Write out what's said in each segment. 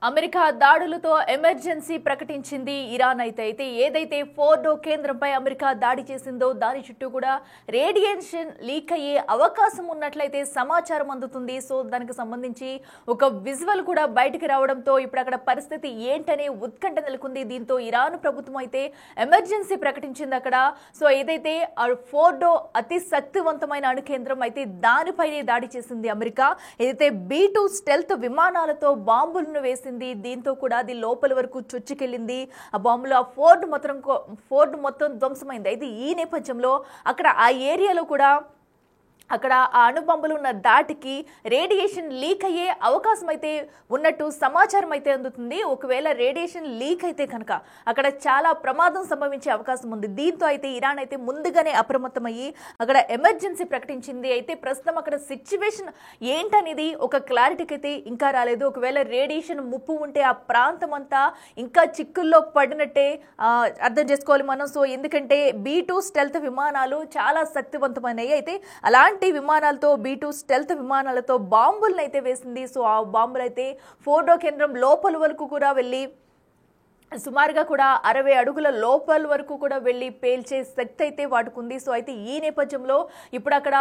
America దాడులతో emergency ప్రకటించింది Iran అయితే ఏదైతే ఫోర్డో కేంద్రంపై అమెరికా దాడి చేసిందో దాని చుట్టూ కూడా రేడియేషన్ లీక్ అయ్యే అవకాశం ఉన్నట్లయితే సమాచారం అందుతుంది. సో దానికి సంబంధించి ఒక విజువల్ కూడా బయటికి రావడంతో ఇప్పుడు అక్కడ పరిస్థితి ఏంటనే ఉత్కంఠ నెలకొంది. దీంతో ఇరాన్ ప్రభుత్వం అయితే ఎమర్జెన్సీ ప్రకటించింది అక్కడ. సో ఏదైతే ఫోర్డో అతి శక్తివంతమైన అణు కేంద్రం అయితే దానిపైనే దాడి చేసింది అమెరికా. ఏదైతే B-2 స్టెల్త్ విమానాలతో బాంబులను వేసింది. దీంతో కూడా అది లోపల వరకు చొచ్చుకెళ్ళింది. ఆ బాంబులు ఆ ఫోర్డ్ మొత్తం ధ్వంసమైంది. అయితే ఈ నేపథ్యంలో అక్కడ ఆ ఏరియాలో కూడా అక్కడ ఆ అణుబాంబులు ఉన్న దాటికి రేడియేషన్ లీక్ అయ్యే అవకాశం అయితే ఉన్నట్టు సమాచారం అయితే అందుతుంది. ఒకవేళ రేడియేషన్ లీక్ అయితే కనుక అక్కడ చాలా ప్రమాదం సంభవించే అవకాశం ఉంది. దీంతో అయితే ఇరాన్ అయితే ముందుగానే అప్రమత్తమయ్యి అక్కడ ఎమర్జెన్సీ ప్రకటించింది. అయితే ప్రస్తుతం అక్కడ సిచ్యువేషన్ ఏంటనేది ఒక క్లారిటీకి అయితే ఇంకా రాలేదు. ఒకవేళ రేడియేషన్ ముప్పు ఉంటే ఆ ప్రాంతం అంతా ఇంకా చిక్కుల్లో పడినట్టే అర్థం చేసుకోవాలి మనం. సో ఎందుకంటే B-2 స్టెల్త్ విమానాలు చాలా శక్తివంతమైనవి. అయితే అలాంటి విమానాలతో B-2 స్టెల్త్ విమానాలతో బాంబులను అయితే వేసింది. సో ఆ బాంబులు అయితే ఫోర్డో కేంద్రం లోపల వరకు కూడా వెళ్ళి సుమారుగా కూడా 60 అడుగుల లోపల వరకు కూడా వెళ్ళి పేల్చే శక్తి అయితే వాటుకుంది. సో అయితే ఈ నేపథ్యంలో ఇప్పుడు అక్కడ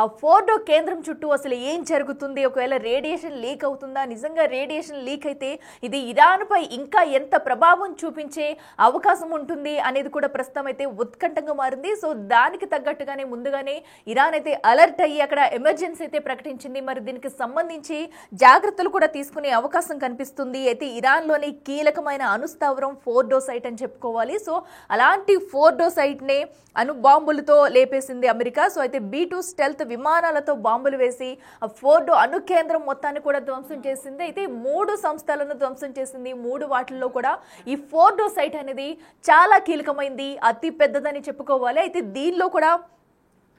ఆ ఫోర్డో కేంద్రం చుట్టూ అసలు ఏం జరుగుతుంది, ఒకవేళ రేడియేషన్ లీక్ అవుతుందా, నిజంగా రేడియేషన్ లీక్ అయితే ఇది ఇరాన్పై ఇంకా ఎంత ప్రభావం చూపించే అవకాశం ఉంటుంది అనేది కూడా ప్రస్తుతం అయితే ఉత్కంఠంగా మారింది. సో దానికి తగ్గట్టుగానే ముందుగానే ఇరాన్ అయితే అలర్ట్ అయ్యి అక్కడ ఎమర్జెన్సీ అయితే ప్రకటించింది. మరి దీనికి సంబంధించి జాగ్రత్తలు కూడా తీసుకునే అవకాశం కనిపిస్తుంది. అయితే ఇరాన్లోని కీలకమైన అణుస్థావరం ఫోర్డో సైట్ అని చెప్పుకోవాలి. సో అలాంటి ఫోర్డో సైట్ నే అణు బాంబులతో లేపేసింది అమెరికా. సో అయితే B-2 స్టెల్త్ విమానాలతో బాంబులు వేసి ఆ ఫోర్డో అణు కేంద్రం మొత్తాన్ని కూడా ధ్వంసం చేసింది. అయితే 3 సంస్థలను ధ్వంసం చేసింది. 3 వాటిల్లో కూడా ఈ ఫోర్డో సైట్ అనేది చాలా కీలకమైంది, అతి పెద్దదని చెప్పుకోవాలి. అయితే దీనిలో కూడా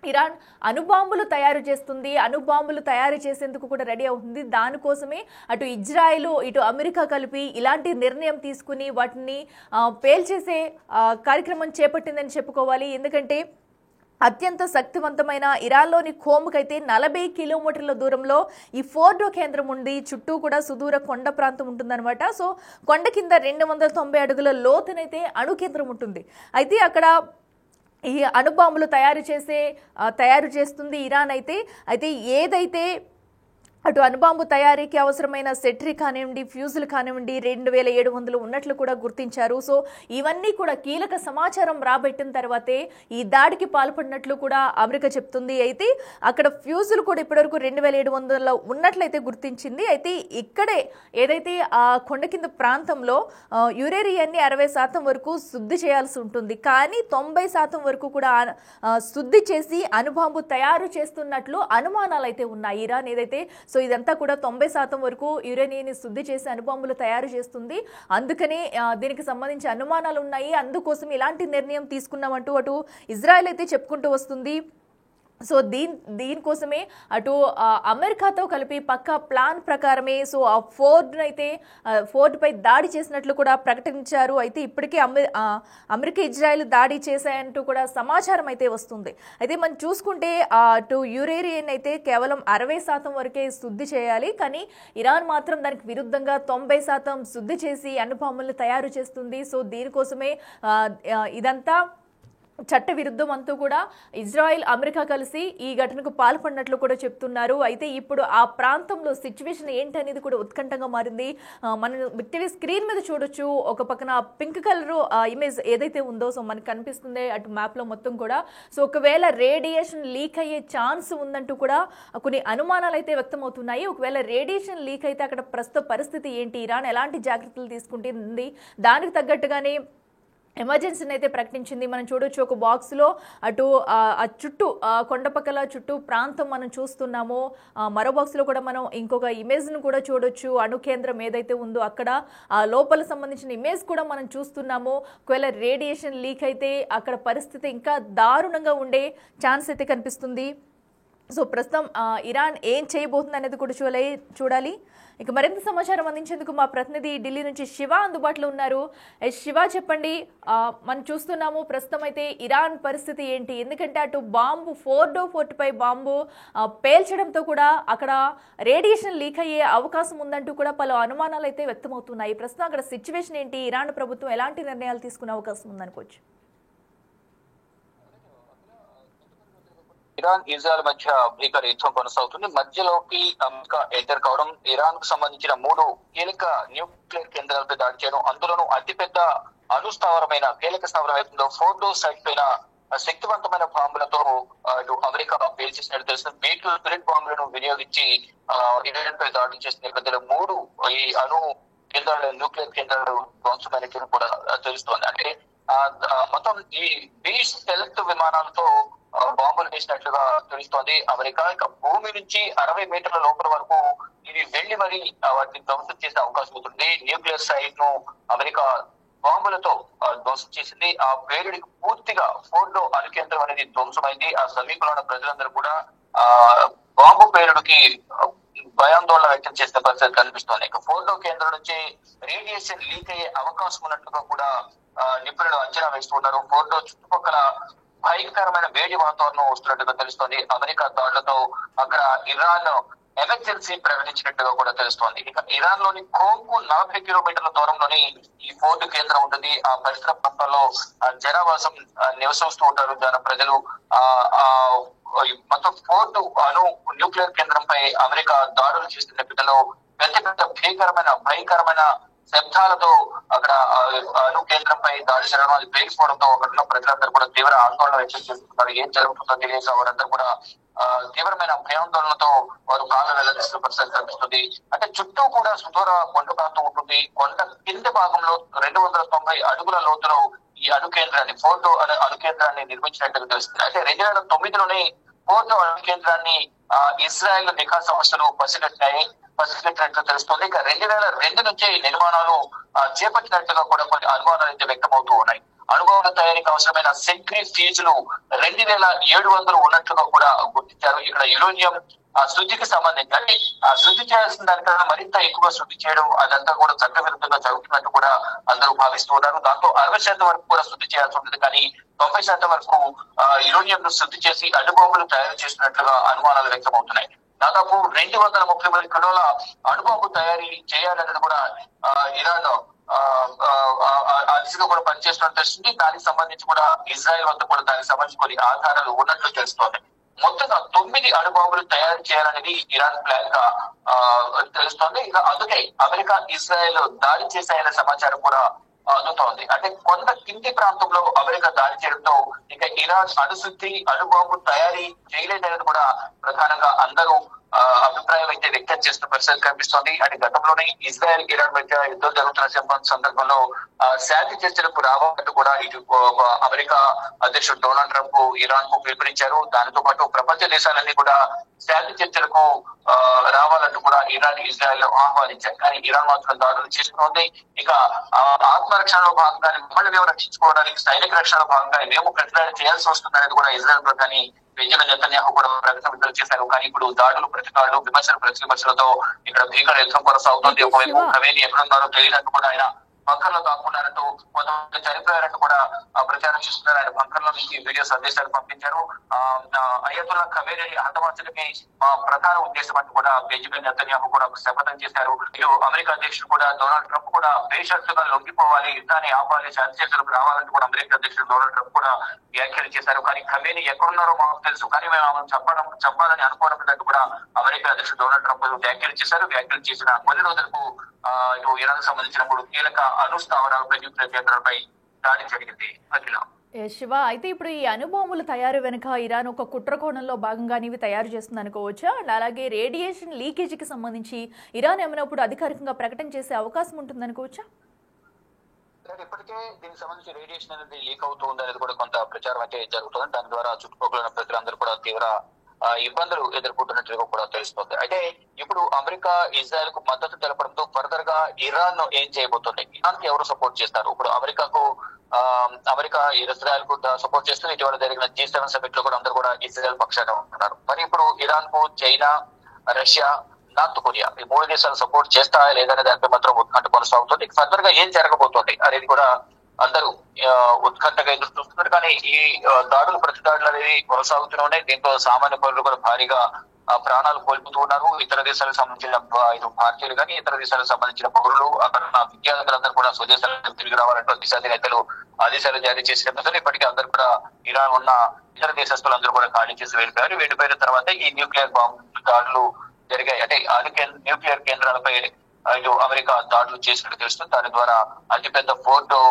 ఇరాన్ అణుబాంబులు తయారు చేస్తుంది, అణుబాంబులు తయారు చేసేందుకు కూడా రెడీ అవుతుంది. దానికోసమే అటు ఇజ్రాయెల్ ఇటు అమెరికా కలిపి ఇలాంటి నిర్ణయం తీసుకుని వాటిని పేల్చేసే కార్యక్రమం చేపట్టిందని చెప్పుకోవాలి. ఎందుకంటే అత్యంత శక్తివంతమైన ఇరాన్లోని ఖోమ్కైతే 40 కిలోమీటర్ల దూరంలో ఈ ఫోర్డో కేంద్రం ఉంది. చుట్టూ కూడా సుదూర కొండ ప్రాంతం ఉంటుందన్నమాట. సో కొండ కింద 290 అడుగుల లోతునైతే అణు కేంద్రం ఉంటుంది. అయితే అక్కడ ఈ అణుబాంబులు తయారు చేస్తుంది ఇరాన్ అయితే ఏదైతే అటు అణుబాంబు తయారీకి అవసరమైన సెట్రీ కానివ్వండి, ఫ్యూజులు కానివ్వండి 2700 ఉన్నట్లు కూడా గుర్తించారు. సో ఇవన్నీ కూడా కీలక సమాచారం రాబట్టిన తర్వాతే ఈ దాడికి పాల్పడినట్లు కూడా అమెరికా చెప్తుంది. అయితే అక్కడ ఫ్యూజులు కూడా ఇప్పటివరకు 2700 ఉన్నట్లయితే గుర్తించింది. అయితే ఇక్కడే ఏదైతే ఆ కొండ కింద ప్రాంతంలో యురేనియాన్ని 60% వరకు శుద్ధి చేయాల్సి ఉంటుంది. కానీ 90% వరకు కూడా శుద్ధి చేసి అణుబాంబు తయారు చేస్తున్నట్లు అనుమానాలు అయితే ఉన్నాయి. ఇరాన్ ఏదైతే సో ఇదంతా కూడా 90% వరకు యురేనియాన్ని శుద్ధి చేసి అణుబాంబులు తయారు చేస్తుంది. అందుకనే దీనికి సంబంధించి అనుమానాలు ఉన్నాయి. అందుకోసం ఇలాంటి నిర్ణయం తీసుకున్నామంటూ అటు ఇజ్రాయెల్ అయితే చెప్పుకుంటూ వస్తుంది. సో దీనికోసమే అటు అమెరికాతో కలిపి పక్కా ప్లాన్ ప్రకారమే సో ఆ ఫోర్డ్ పై దాడి చేసినట్లు కూడా ప్రకటించారు. అయితే ఇప్పటికే అమెరికా ఇజ్రాయెల్ దాడి చేశాయంటూ కూడా సమాచారం అయితే వస్తుంది. అయితే మనం చూసుకుంటే అటు యురేనియం అయితే కేవలం 60% వరకే శుద్ధి చేయాలి. కానీ ఇరాన్ మాత్రం దానికి విరుద్ధంగా 90% శుద్ధి చేసి అణుబాంబులను తయారు చేస్తుంది. సో దీనికోసమే ఇదంతా చట్ట విరుద్ధం అంటూ కూడా ఇజ్రాయెల్ అమెరికా కలిసి ఈ ఘటనకు పాల్పడినట్లు కూడా చెప్తున్నారు. అయితే ఇప్పుడు ఆ ప్రాంతంలో సిచ్యువేషన్ ఏంటనేది కూడా ఉత్కంఠంగా మారింది. మనం టీవీ స్క్రీన్ మీద చూడొచ్చు. ఒక పక్కన పింక్ కలర్ ఇమేజ్ ఏదైతే ఉందో సో మనకు కనిపిస్తుంది అటు మ్యాప్ లో మొత్తం కూడా. సో ఒకవేళ రేడియేషన్ లీక్ అయ్యే ఛాన్స్ ఉందంటూ కూడా కొన్ని అనుమానాలు అయితే వ్యక్తం అవుతున్నాయి. ఒకవేళ రేడియేషన్ లీక్ అయితే అక్కడ ప్రస్తుత పరిస్థితి ఏంటి, ఇరాన్ ఎలాంటి జాగ్రత్తలు తీసుకుంటుంది, దానికి తగ్గట్టుగానే ఎమర్జెన్సీని అయితే ప్రకటించింది. మనం చూడొచ్చు ఒక బాక్స్ లో అటు ఆ చుట్టూ కొండపక్కల చుట్టూ ప్రాంతం మనం చూస్తున్నాము. మరో బాక్స్ లో కూడా మనం ఇంకొక ఇమేజ్ ను కూడా చూడొచ్చు. అణు కేంద్రం ఏదైతే ఉందో అక్కడ లోపల సంబంధించిన ఇమేజ్ కూడా మనం చూస్తున్నాము. ఒకవేళ రేడియేషన్ లీక్ అయితే అక్కడ పరిస్థితి ఇంకా దారుణంగా ఉండే ఛాన్స్ అయితే కనిపిస్తుంది. సో ప్రస్తుతం ఇరాన్ ఏం చేయబోతుంది అనేది కూడా చూడాలి. ఇక మరింత సమాచారం అందించేందుకు మా ప్రతినిధి ఢిల్లీ నుంచి శివ అందుబాటులో ఉన్నారు. శివ, చెప్పండి. మనం చూస్తున్నాము ప్రస్తుతం అయితే ఇరాన్ పరిస్థితి ఏంటి? ఎందుకంటే అటు బాంబు ఫోర్డో ఫోర్ట్పై బాంబు పేల్చడంతో కూడా అక్కడ రేడియేషన్ లీక్ అయ్యే అవకాశం ఉందంటూ కూడా పలు అనుమానాలు అయితే వ్యక్తమవుతున్నాయి. ప్రస్తుతం అక్కడ సిచ్యువేషన్ ఏంటి? ఇరాన్ ప్రభుత్వం ఎలాంటి నిర్ణయాలు తీసుకునే అవకాశం ఉందనుకోవచ్చు? ఇరాన్ ఇజ్రాయెల్ మధ్య భీకర యుద్ధం కొనసాగుతుంది. మధ్యలోకి అమెరికా ఎంటర్ కావడం, ఇరాన్ కు సంబంధించిన 3 కీలక న్యూక్లియర్ కేంద్రాలపై దాడి చేయడం, అందులోనూ అతిపెద్ద అణుస్థావరమైన కీలక స్థావరం ఫోర్డో సైట్ పైన శక్తివంతమైన బాంబులతో ఇటు అమెరికా పేల్చేసినట్టు తెలుస్తుంది. బీటు స్పిరిట్ బాంబులను వినియోగించి ఇరాన్ పై దాడులు చేసిన నేపథ్యంలో 3 ఈ అణు కేంద్రాలు న్యూక్లియర్ కేంద్రాలు ధ్వంసమైనట్టు కూడా తెలుస్తోంది. అంటే మొత్తం ఈ బీస్ట్ స్టెల్త్ విమానాలతో బాంబులు వేసినట్లుగా తెలుస్తోంది అమెరికా. ఇక భూమి నుంచి 60 మీటర్ల లోపల వరకు ఇది వెళ్లి మరి వాటిని ధ్వంసం చేసే అవకాశం ఉంటుంది. న్యూక్లియర్ సైట్ ను అమెరికా బాంబులతో ధ్వంసం చేసింది. ఆ పేలుడికి పూర్తిగా ఫోర్డో అణు కేంద్రం అనేది ధ్వంసమైంది. ఆ సమీపంలో ఉన్న ప్రజలందరూ కూడా బాంబు పేలుడికి భయాందోళన వ్యక్తం చేసిన పరిస్థితి కనిపిస్తోంది. ఇక ఫోర్డో కేంద్రం నుంచి రేడియేషన్ లీక్ అయ్యే అవకాశం ఉన్నట్టుగా కూడా నిపుణులు అంచనా వేస్తున్నారు. ఫోర్డో చుట్టుపక్కల భయంకరమైన వేడి వాతావరణం వస్తున్నట్టుగా తెలుస్తోంది. అమెరికా దాడులతో అక్కడ ఇరాన్ ఎమర్జెన్సీ ప్రకటించినట్టుగా కూడా తెలుస్తోంది. ఇక ఇరాన్ లోని కోంకు 40 కిలోమీటర్ల దూరంలోని ఈ ఫోర్ట్ కేంద్రం ఉంటుంది. ఆ పరిసర ప్రాంతాల్లో జనావాసం నివసిస్తూ ఉంటారు ప్రజలు. మొత్తం ఫోర్ట్ అణు న్యూక్లియర్ కేంద్రంపై అమెరికా దాడులు చేస్తున్న నేపథ్యంలో పెద్ద భయంకరమైన శబ్దాలతో అక్కడ అణు కేంద్రంపై దాడి చేయడం, అది పేలిపోవడంతో అక్కడ ప్రజలందరూ కూడా తీవ్ర ఆందోళన వ్యక్తం చేస్తున్నారు. ఏం జరుగుతుందో తెలియక వారందరూ కూడా తీవ్రమైన భయాందోళనతో వారు కాళ్ళ వెల్లడిస్తున్న పరిస్థితి కనిపిస్తుంది. అంటే చుట్టూ కూడా సుదూర కొండ ప్రాంతం ఉంటుంది. కొండ కింది భాగంలో 290 అడుగుల లోతులో ఈ అణు కేంద్రాన్ని ఫోర్డో అణు కేంద్రాన్ని నిర్మించినట్టుగా తెలుస్తుంది. అయితే 2009లోనే ఫోర్డో అణు కేంద్రాన్ని ఇజ్రాయెల్ నిఘా సంస్థలు పసిగట్టినట్లు తెలుస్తుంది. ఇక 2002 నుంచే నిర్మాణాలు చేపట్టినట్టుగా కూడా కొన్ని అనుమానాలు అయితే వ్యక్తమవుతూ ఉన్నాయి. అణుబాంబుల తయారీకి అవసరమైన సెంట్రిఫ్యూజ్లు 2700 ఉన్నట్లుగా కూడా గుర్తించారు. ఇక్కడ యురేనియం శుద్ధికి సంబంధించి అంటే శుద్ధి చేయాల్సిన దానికన్నా మరింత ఎక్కువ శుద్ధి చేయడం అదంతా కూడా చట్టవిరుద్ధంగా జరుగుతున్నట్టు కూడా అందరూ భావిస్తూ ఉన్నారు. దాంతో 60% వరకు కూడా శుద్ధి చేయాల్సి ఉంటుంది. కానీ 90% వరకు యురేనియం ను శుద్ధి చేసి అణుబాంబులు తయారు చేసినట్లుగా అనుమానాలు వ్యక్తమవుతున్నాయి. దాదాపు 230 కిలోల అణుబాంబు తయారీ చేయాలన్నది కూడా ఇరాన్ దిశగా కూడా పనిచేస్తున్నట్టు తెలుస్తుంది. దానికి సంబంధించి కూడా ఇజ్రాయెల్ వద్ద కూడా దానికి సంబంధించి కొన్ని ఆధారాలు ఉన్నట్లు తెలుస్తోంది. మొత్తంగా 9 అణుబాంబులు తయారు చేయాలనేది ఇరాన్ ప్లాన్ గా తెలుస్తోంది. ఇక అందుకే అమెరికా ఇజ్రాయెల్ దాడి చేశాయనే సమాచారం కూడా అందుతోంది. అంటే కొంత కింది ప్రాంతంలో అమెరికా దాడి చేయడంతో ఇక ఇరాన్ అణుశుద్ధి అణుబాంబు తయారీ చేయలేదనేది కూడా ప్రధానంగా అందరూ అభిప్రాయం అయితే వ్యక్తం చేస్తున్న పరిస్థితి కనిపిస్తోంది. అంటే గతంలోనే ఇజ్రాయెల్ ఇరాన్ మధ్య యుద్ధం జరుగుతున్న సందర్భంలో శాంతి చర్చలకు రావాలంటూ కూడా ఇటు అమెరికా అధ్యక్షుడు డొనాల్డ్ ట్రంప్ ఇరాన్ కు పిలుపునిచ్చారు. దానితో పాటు ప్రపంచ దేశాలన్నీ కూడా శాంతి చర్చలకు రావాలంటూ కూడా ఇరాన్ ఇజ్రాయెల్ ఆహ్వానించారు. కానీ ఇరాన్ మాత్రం దాడులు చేస్తోంది. ఇక ఆత్మరక్షణలో భాగంగానే మమ్మల్ని రక్షించుకోవడానికి సైనిక రక్షణలో భాగంగానే మేము ప్రతిదాడి చేయాల్సి వస్తుందనేది కూడా ఇజ్రాయెల్ ప్రధాని బెంజమిన్ నెతన్యాహు కూడా ప్రకటన విడుదల చేశారు. కానీ ఇప్పుడు దాడులు ప్రతిదాడులు విమర్శలతో ఇక్కడ భీకర యుద్ధం కొనసాగుతోంది. ఒకవైపు ఖమేనీ ఎక్కడున్నారో తెలియనట్టు కూడా ఆయన బంకర్లో దాక్కున్నారంటూ కొంతమంది చనిపోయారంటూ కూడా ప్రచారం చేస్తున్నారు. ఆయన బంకర్లో నుంచి వీడియో సందేశాలు పంపించారు. అయతుల్లా ఖమేనీ హతమార్చడమే మా ప్రధాన ఉద్దేశం అంటూ కూడా బెంజమిన్ నెతన్యాహు కూడా శపథం చేశారు. ఇటు అమెరికా అధ్యక్షుడు కూడా డొనాల్డ్ ట్రంప్ కూడా బేషరతుగా లొంగిపోవాలి, యుద్ధాన్ని ఆపాలి, శాంతి చర్చలకు రావాలంటూ కూడా అమెరికా అధ్యక్షుడు డొనాల్డ్ ట్రంప్ కూడా వ్యాఖ్యలు చేశారు. కానీ ఖమేనీ ఎక్కడున్నారో మాకు తెలుసు, కానీ మేము ఆమెను చంపాలని అనుకోవడం లేదంటూ కూడా అమెరికా అధ్యక్షుడు డొనాల్డ్ ట్రంప్ వ్యాఖ్యలు చేశారు. వ్యాఖ్యలు చేసిన కొన్ని రోజులకు ఇటు ఇరాన్ సంబంధించిన 3 కీలక అణుస్థావరాలపై న్యూక్లియర్ కేంద్రాలపై దాడి జరిగింది. అఖిల శివ, అయితే ఇప్పుడు ఈ అణుబాంబుల తయారు వెనుక ఇరాన్ ఒక కుట్ర కోణంలో భాగంగానే ఇవి తయారు చేస్తుంది అనుకోవచ్చా? అండ్ అలాగే రేడియేషన్ లీకేజీకి సంబంధించి ఇరాన్ ఏమైనా ఇప్పుడు అధికారికంగా ప్రకటన చేసే అవకాశం ఉంటుంది అనుకోవచ్చా? ఇప్పటికే దీనికి సంబంధించి రేడియేషన్ అనేది లీక్ అవుతుంది అనేది కూడా కొంత ప్రచారం అయితే జరుగుతుంది. దాని ద్వారా చుట్టుపక్కల ప్రజలందరూ కూడా తీవ్ర ఇబ్బందులు ఎదుర్కొంటున్నట్టుగా కూడా తెలుస్తుంది. అయితే ఇప్పుడు అమెరికా ఇజ్రాయెల్ కు మద్దతు తెలపడంతో ఫర్దర్ గా ఇరాన్ ఏం చేయబోతుంది, ఇరాన్ కి ఎవరు సపోర్ట్ చేస్తారు? ఇప్పుడు అమెరికాకు అమెరికా ఇజ్రాయెల్ కు సపోర్ట్ చేస్తూ ఇటీవల జరిగిన G7 సమిట్ లో కూడా అందరూ కూడా ఇజ్రాయెల్ పక్షాన ఉన్నారు. మరి ఇప్పుడు ఇరాన్ కు చైనా, రష్యా, నార్త్ కొరియా ఈ 3 దేశాలు సపోర్ట్ చేస్తాయా లేదనే దానిపై మాత్రం ఉత్కంఠ కొనసాగుతుంది. ఫర్దర్ గా ఏం జరగబోతోంది అనేది కూడా అందరూ ఉత్కంఠగా ఎదురు చూస్తున్నారు. కానీ ఈ దాడులు ప్రతిదాడులు అనేవి కొనసాగుతూనే ఉన్నాయి. దీంతో సామాన్య పౌరులు కూడా భారీగా ప్రాణాలు కోల్పోతూ ఉన్నారు. ఇతర దేశాలకు సంబంధించిన భారతీయులు కానీ ఇతర దేశాలకు సంబంధించిన పౌరులు అక్కడ విద్యార్థులందరూ కూడా స్వదేశాలకు తిరిగి రావాలంటూ దిశాధినేతలు ఆదేశాలు జారీ చేసిన ఇప్పటికీ అందరూ కూడా ఇరాన్ ఉన్న ఇతర దేశస్తులందరూ కూడా ఖాళీ చేసి వెళ్ళిపోయారు. వెళ్ళిపోయిన తర్వాత ఈ న్యూక్లియర్ బాంబు దాడులు జరిగాయి. అంటే న్యూక్లియర్ కేంద్రాలపై ఇటు అమెరికా దాడులు చేసినట్టు తెలుస్తుంది. దాని ద్వారా అతిపెద్ద ఫోర్డో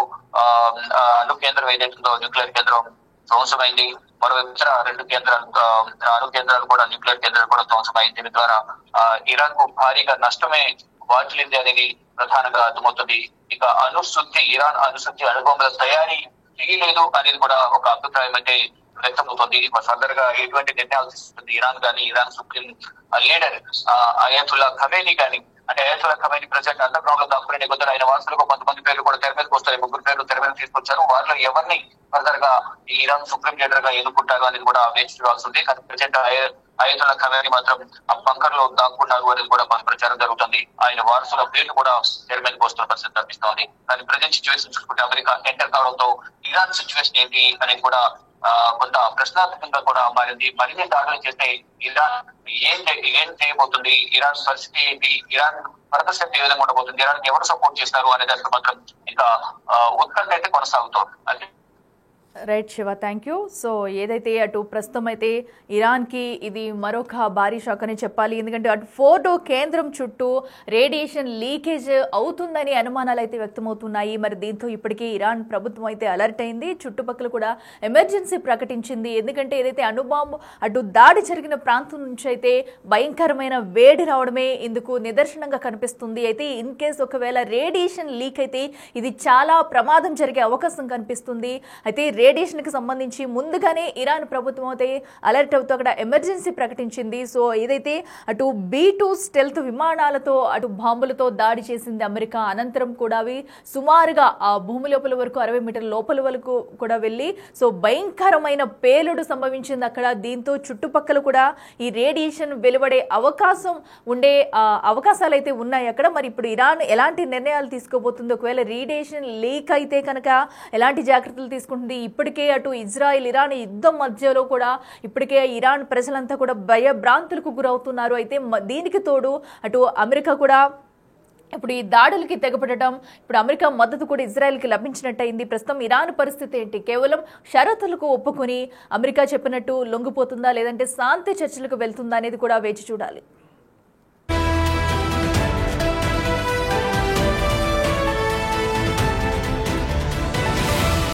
అణు కేంద్రం ఏదైతుందో న్యూక్లియర్ కేంద్రం ధ్వంసమైంది. మరో ఇతర 2 కేంద్రాలు అణు కేంద్రాలు కూడా న్యూక్లియర్ కేంద్రాలు కూడా ధ్వంసమైంది. దీని ద్వారా ఇరాన్ కు భారీగా నష్టమే వాటిల్లింది అనేది ప్రధానంగా అర్థమవుతుంది. ఇక ఇరాన్ అణుశుద్ధి అణుబొమ్మల తయారీ చేయలేదు అనేది కూడా ఒక అభిప్రాయం అయితే వ్యక్తమవుతుంది. ఫర్దర్ గా ఎటువంటి నిర్ణయాలు తీసుకుంటుంది ఇరాన్ కానీ Iran supreme leader Ayatollah Khamenei కానీ, అంటే Ayatollah Khamenei present under ground లో దాక్కునే కొద్దిగా ఆయన వారసులకు కొంతమంది పేర్లు కూడా తెర మీదకి వస్తాయి. 3 పేర్లు తెర మీద తీసుకొచ్చారు. వారిలో ఎవరిని ఫర్దర్ గా ఇరాన్ సుప్రీం లీడర్ గా ఎన్నుకుంటారు అనేది కూడా వేచి చూడాల్సి ఉంది. కానీ ప్రజెంట్ అయతుల్లా ఖమేనీ మాత్రం ఆ బంకర్ లో దాక్కున్నారు అనేది కూడా ప్రచారం జరుగుతుంది. ఆయన వారసుల పేర్లు కూడా తెర మీదకి వస్తున్న పరిస్థితి కనిపిస్తోంది. కానీ ప్రజెంట్ సిచ్యువేషన్ చూసుకుంటే అమెరికా ఎంటర్ కావడంతో ఇరాన్ సిచ్యువేషన్ ఏంటి అనేది కూడా కొంత ప్రశ్నార్థకంగా కూడా మారింది. మరిన్ని దాడులు చేస్తే ఇరాన్ ఏం చేయబోతుంది, ఇరాన్ పరిస్థితి ఏంటి, ఇరాన్ ప్రదర్శన ఏ విధంగా ఉండబోతుంది, ఇరాన్ ఎవరు సపోర్ట్ చేస్తారు అనే దానికి మాత్రం ఇంకా ఉత్కంఠ అయితే కొనసాగుతోంది. అంటే right Shiva, thank you. So ఏదైతే అటు ప్రస్తుతం అయితే ఇరాన్కి ఇది మరొక భారీ షాక్ అని చెప్పాలి. ఎందుకంటే అటు ఫోర్డో కేంద్రం చుట్టూ రేడియేషన్ లీకేజ్ అవుతుందని అనుమానాలు అయితే వ్యక్తమవుతున్నాయి. మరి దీంతో ఇప్పటికీ ఇరాన్ ప్రభుత్వం అయితే అలర్ట్ అయింది. చుట్టుపక్కల కూడా ఎమర్జెన్సీ ప్రకటించింది. ఎందుకంటే ఏదైతే అణుబాంబు అటు దాడి జరిగిన ప్రాంతం నుంచి అయితే భయంకరమైన వేడి రావడమే ఇందుకు నిదర్శనంగా కనిపిస్తుంది. అయితే ఇన్ కేస్ ఒకవేళ రేడియేషన్ లీక్ అయితే ఇది చాలా ప్రమాదం జరిగే అవకాశం కనిపిస్తుంది. అయితే రేడియేషన్ కి సంబంధించి ముందుగానే ఇరాన్ ప్రభుత్వం అయితే అలర్ట్ అవుతూ అక్కడ ఎమర్జెన్సీ ప్రకటించింది. సో ఏదైతే అటు B-2 స్టెల్త్ విమానాలతో అటు బాంబులతో దాడి చేసింది అమెరికా. అనంతరం కూడా అవి సుమారుగా ఆ భూమి లోపల వరకు 60 మీటర్ల లోపల వరకు కూడా వెళ్ళి సో భయంకరమైన పేలుడు సంభవించింది అక్కడ. దీంతో చుట్టుపక్కల కూడా ఈ రేడియేషన్ వెలువడే అవకాశాలు అయితే ఉన్నాయి అక్కడ. మరి ఇప్పుడు ఇరాన్ ఎలాంటి నిర్ణయాలు తీసుకోబోతుంది, ఒకవేళ రేడియేషన్ లీక్ అయితే కనుక ఎలాంటి జాగ్రత్తలు తీసుకుంటుంది. ఇప్పటికే అటు ఇజ్రాయెల్ ఇరాన్ యుద్ధం మధ్యలో కూడా ఇప్పటికే ఇరాన్ ప్రజలంతా కూడా భయభ్రాంతులకు గురవుతున్నారు. అయితే దీనికి తోడు అటు అమెరికా కూడా ఇప్పుడు ఈ దాడులకి తెగపడటం, ఇప్పుడు అమెరికా మద్దతు కూడా ఇజ్రాయెల్కి లభించినట్టయింది. ప్రస్తుతం ఇరాన్ పరిస్థితి ఏంటి, కేవలం షరతులకు ఒప్పుకొని అమెరికా చెప్పినట్టు లొంగిపోతుందా లేదంటే శాంతి చర్చలకు వెళ్తుందా అనేది కూడా వేచి చూడాలి.